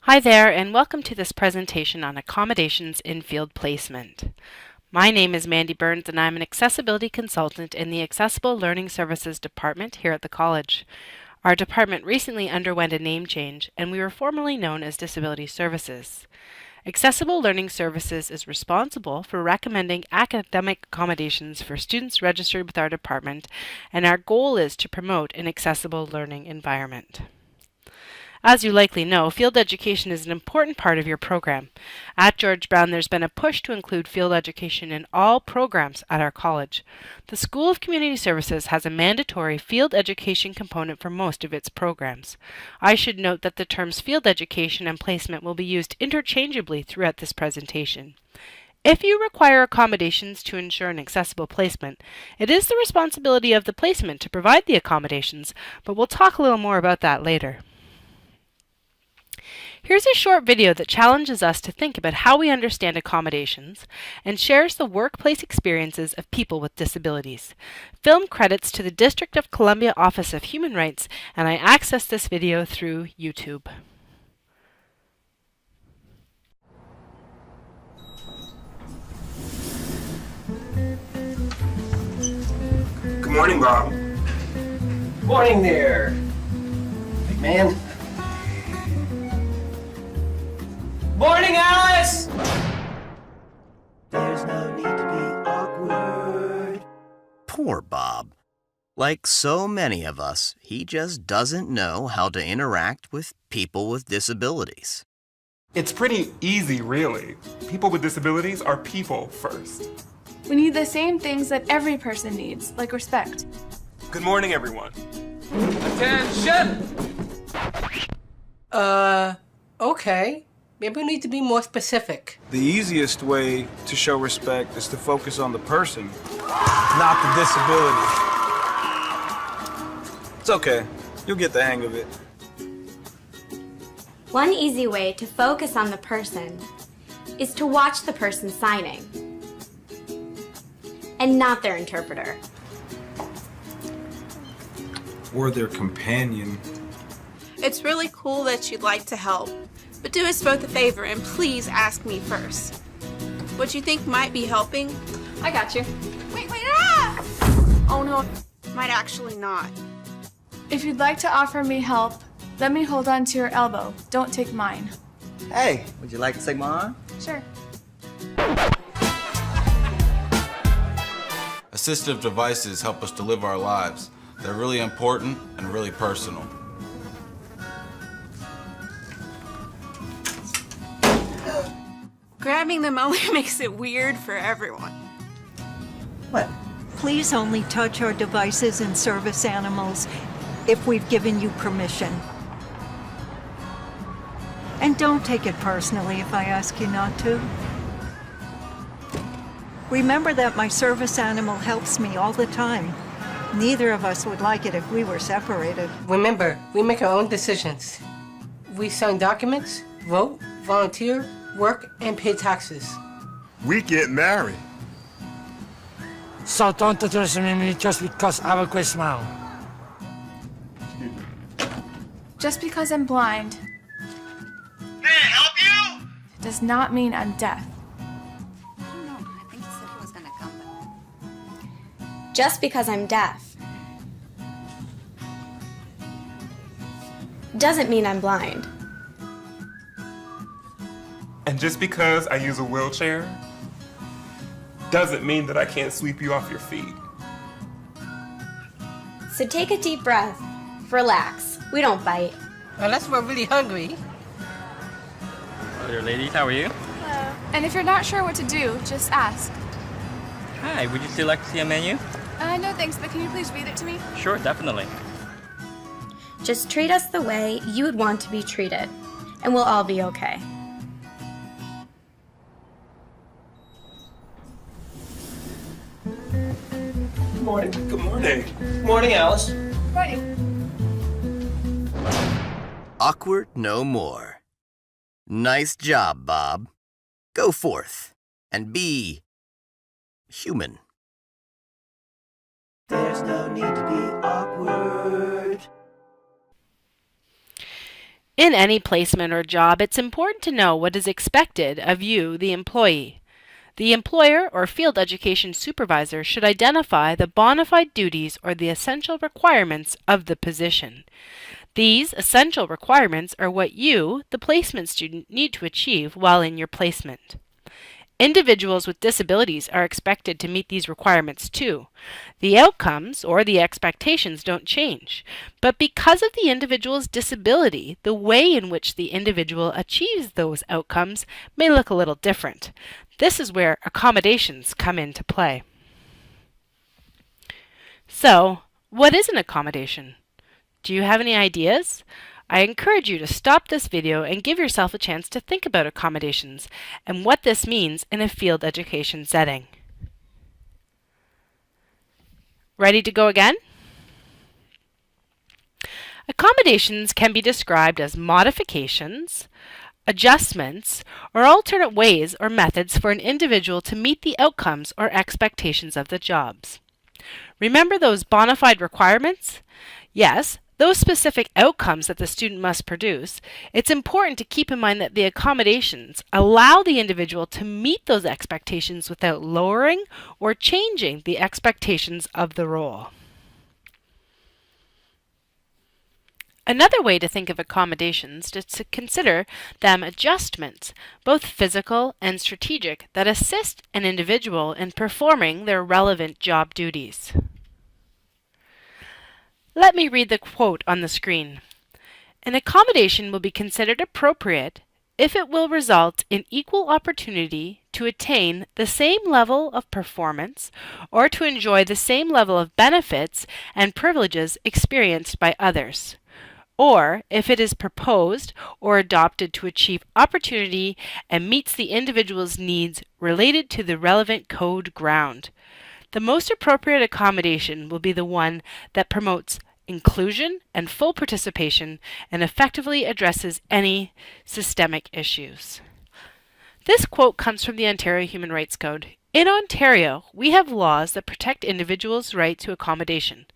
Hi there, and welcome to this presentation on accommodations in field placement. My name is Mandy Burns, and I'm an accessibility consultant in the Accessible Learning Services Department here at the college. Our department recently underwent a name change, and we were formerly known as Disability Services. Accessible Learning Services is responsible for recommending academic accommodations for students registered with our department, and our goal is to promote an accessible learning environment. As you likely know, field education is an important part of your program. At George Brown, there's been a push to include field education in all programs at our college. The School of Community Services has a mandatory field education component for most of its programs. I should note that the terms field education and placement will be used interchangeably throughout this presentation. If you require accommodations to ensure an accessible placement, it is the responsibility of the placement to provide the accommodations, but we'll talk a little more about that later. Here's a short video that challenges us to think about how we understand accommodations and shares the workplace experiences of people with disabilities. Film credits to the District of Columbia Office of Human Rights, and I accessed this video through YouTube. Good morning, Bob. Morning there, big man. Morning, Alice! There's no need to be awkward. Poor Bob. Like so many of us, he just doesn't know how to interact with people with disabilities. It's pretty easy, really. People with disabilities are people first. We need the same things that every person needs, like respect. Good morning, everyone. Attention! Okay. Maybe we need to be more specific. The easiest way to show respect is to focus on the person, not the disability. It's okay. You'll get the hang of it. One easy way to focus on the person is to watch the person signing and not their interpreter. Or their companion. It's really cool that you'd like to help, but do us both a favor and please ask me first. What you think might be helping? I got you. Wait, ah! Oh no, might actually not. If you'd like to offer me help, let me hold on to your elbow. Don't take mine. Hey, would you like to take my arm? Sure. Assistive devices help us to live our lives. They're really important and really personal. Grabbing them only makes it weird for everyone. What? Please only touch our devices and service animals if we've given you permission. And don't take it personally if I ask you not to. Remember that my service animal helps me all the time. Neither of us would like it if we were separated. Remember, we make our own decisions. We sign documents, vote, volunteer, work, and pay taxes. We get married. So don't address me just because I have a great smile. Just because I'm blind May I help you? does not mean I'm deaf. No, I think he said he was going to come. Just because I'm deaf doesn't mean I'm blind. And just because I use a wheelchair doesn't mean that I can't sweep you off your feet. So take a deep breath. Relax. We don't bite. Unless we're really hungry. Hello there, ladies. How are you? Hello. And if you're not sure what to do, just ask. Hi, would you still like to see a menu? No thanks, but can you please read it to me? Sure, definitely. Just treat us the way you would want to be treated, and we'll all be okay. Good morning. Good morning. Morning, Alice. Morning. Awkward no more. Nice job, Bob. Go forth and be human. There's no need to be awkward. In any placement or job, it's important to know what is expected of you, the employee. The employer or field education supervisor should identify the bona fide duties or the essential requirements of the position. These essential requirements are what you, the placement student, need to achieve while in your placement. Individuals with disabilities are expected to meet these requirements too. The outcomes or the expectations don't change, but because of the individual's disability, the way in which the individual achieves those outcomes may look a little different. This is where accommodations come into play. So, what is an accommodation? Do you have any ideas? I encourage you to stop this video and give yourself a chance to think about accommodations and what this means in a field education setting. Ready to go again? Accommodations can be described as modifications, adjustments, or alternate ways or methods for an individual to meet the outcomes or expectations of the jobs. Remember those bona fide requirements? Yes, those specific outcomes that the student must produce. It's important to keep in mind that the accommodations allow the individual to meet those expectations without lowering or changing the expectations of the role. Another way to think of accommodations is to consider them adjustments, both physical and strategic, that assist an individual in performing their relevant job duties. Let me read the quote on the screen. An accommodation will be considered appropriate if it will result in equal opportunity to attain the same level of performance or to enjoy the same level of benefits and privileges experienced by others, or if it is proposed or adopted to achieve opportunity and meets the individual's needs related to the relevant code ground. The most appropriate accommodation will be the one that promotes inclusion and full participation and effectively addresses any systemic issues. This quote comes from the Ontario Human Rights Code. In Ontario, we have laws that protect individuals' right to accommodation,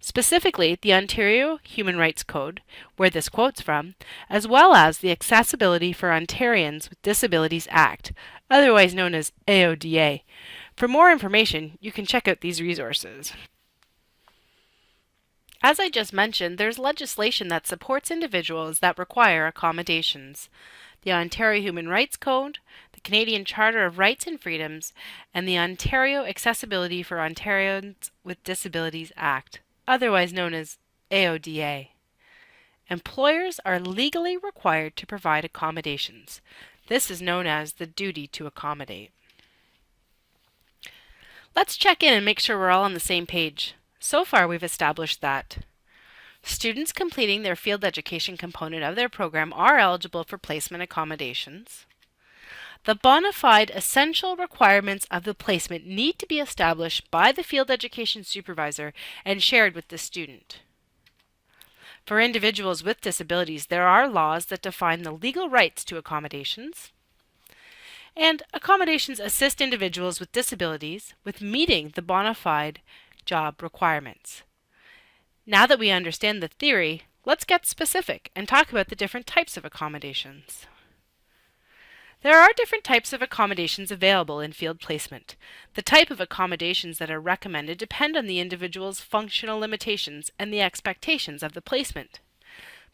specifically the Ontario Human Rights Code, where this quote's from, as well as the Accessibility for Ontarians with Disabilities Act, otherwise known as AODA. For more information, you can check out these resources. As I just mentioned, there's legislation that supports individuals that require accommodations. The Ontario Human Rights Code, the Canadian Charter of Rights and Freedoms, and the Ontario Accessibility for Ontarians with Disabilities Act, otherwise known as AODA. Employers are legally required to provide accommodations. This is known as the duty to accommodate. Let's check in and make sure we're all on the same page. So far, we've established that students completing their field education component of their program are eligible for placement accommodations. The bona fide essential requirements of the placement need to be established by the field education supervisor and shared with the student. For individuals with disabilities, there are laws that define the legal rights to accommodations. And accommodations assist individuals with disabilities with meeting the bona fide job requirements. Now that we understand the theory, let's get specific and talk about the different types of accommodations. There are different types of accommodations available in field placement. The type of accommodations that are recommended depend on the individual's functional limitations and the expectations of the placement.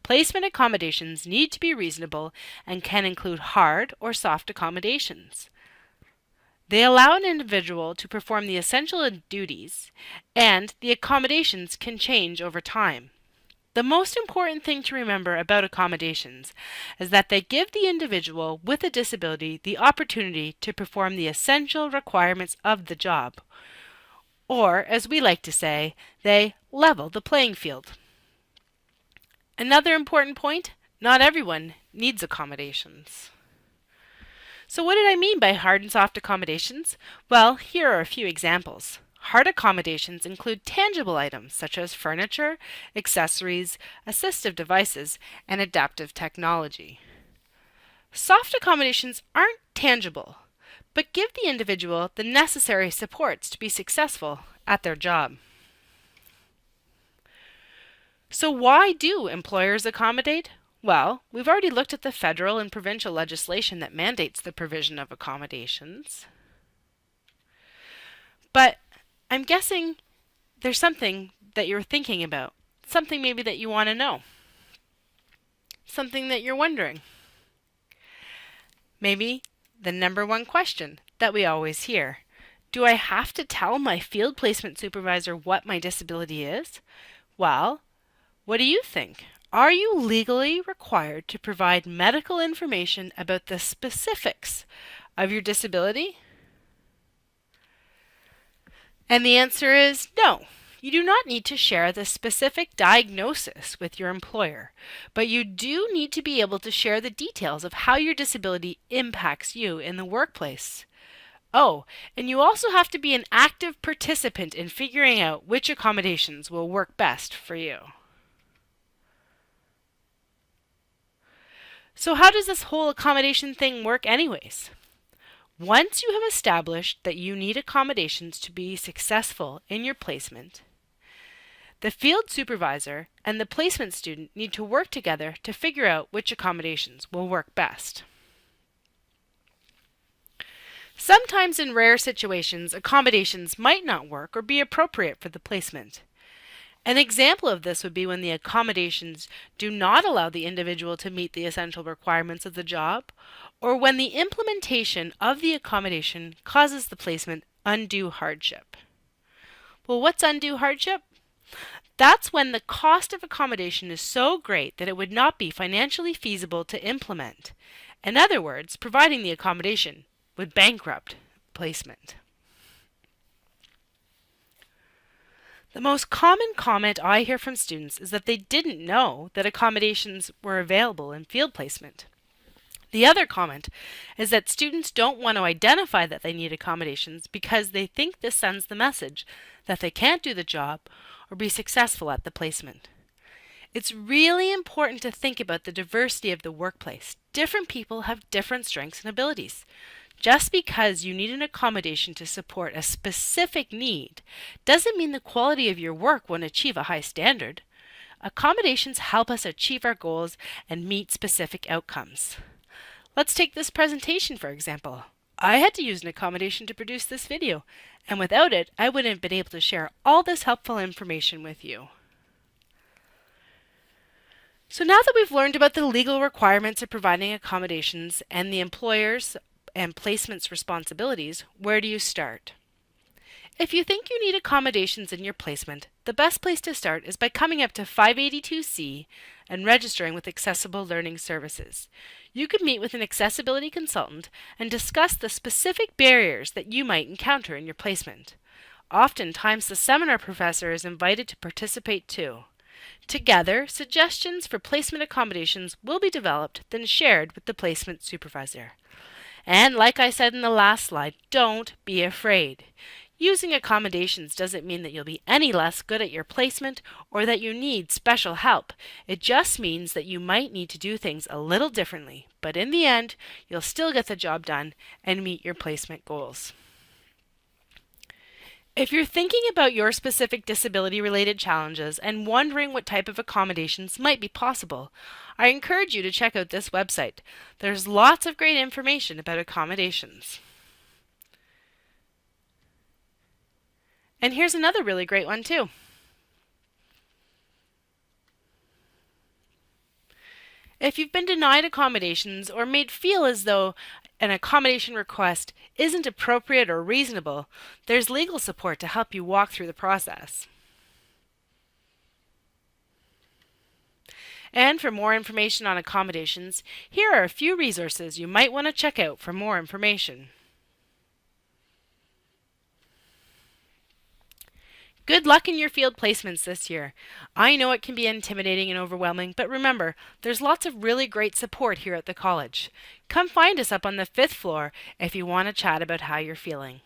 Placement accommodations need to be reasonable and can include hard or soft accommodations. They allow an individual to perform the essential duties, and the accommodations can change over time. The most important thing to remember about accommodations is that they give the individual with a disability the opportunity to perform the essential requirements of the job. Or, as we like to say, they level the playing field. Another important point, not everyone needs accommodations. So what did I mean by hard and soft accommodations? Well, here are a few examples. Hard accommodations include tangible items such as furniture, accessories, assistive devices, and adaptive technology. Soft accommodations aren't tangible, but give the individual the necessary supports to be successful at their job. So why do employers accommodate? Well, we've already looked at the federal and provincial legislation that mandates the provision of accommodations. But I'm guessing there's something that you're thinking about, something maybe that you want to know, something that you're wondering. Maybe the number one question that we always hear. Do I have to tell my field placement supervisor what my disability is? Well, what do you think? Are you legally required to provide medical information about the specifics of your disability? And the answer is no. You do not need to share the specific diagnosis with your employer, but you do need to be able to share the details of how your disability impacts you in the workplace. Oh, and you also have to be an active participant in figuring out which accommodations will work best for you. So how does this whole accommodation thing work anyways? Once you have established that you need accommodations to be successful in your placement, the field supervisor and the placement student need to work together to figure out which accommodations will work best. Sometimes in rare situations, accommodations might not work or be appropriate for the placement. An example of this would be when the accommodations do not allow the individual to meet the essential requirements of the job, or when the implementation of the accommodation causes the placement undue hardship. Well, what's undue hardship? That's when the cost of accommodation is so great that it would not be financially feasible to implement. In other words, providing the accommodation would bankrupt placement. The most common comment I hear from students is that they didn't know that accommodations were available in field placement. The other comment is that students don't want to identify that they need accommodations because they think this sends the message that they can't do the job or be successful at the placement. It's really important to think about the diversity of the workplace. Different people have different strengths and abilities. Just because you need an accommodation to support a specific need doesn't mean the quality of your work won't achieve a high standard. Accommodations help us achieve our goals and meet specific outcomes. Let's take this presentation for example. I had to use an accommodation to produce this video, and without it, I wouldn't have been able to share all this helpful information with you. So now that we've learned about the legal requirements of providing accommodations and the employers and placement's responsibilities, where do you start? If you think you need accommodations in your placement, the best place to start is by coming up to 582C and registering with Accessible Learning Services. You can meet with an accessibility consultant and discuss the specific barriers that you might encounter in your placement. Oftentimes, the seminar professor is invited to participate too. Together, suggestions for placement accommodations will be developed, then shared with the placement supervisor. And like I said in the last slide, don't be afraid. Using accommodations doesn't mean that you'll be any less good at your placement or that you need special help. It just means that you might need to do things a little differently, but in the end, you'll still get the job done and meet your placement goals. If you're thinking about your specific disability-related challenges and wondering what type of accommodations might be possible, I encourage you to check out this website. There's lots of great information about accommodations. And here's another really great one too. If you've been denied accommodations or made feel as though an accommodation request isn't appropriate or reasonable, there's legal support to help you walk through the process. And for more information on accommodations, here are a few resources you might want to check out for more information. Good luck in your field placements this year. I know it can be intimidating and overwhelming, but remember, there's lots of really great support here at the college. Come find us up on the 5th floor if you want to chat about how you're feeling.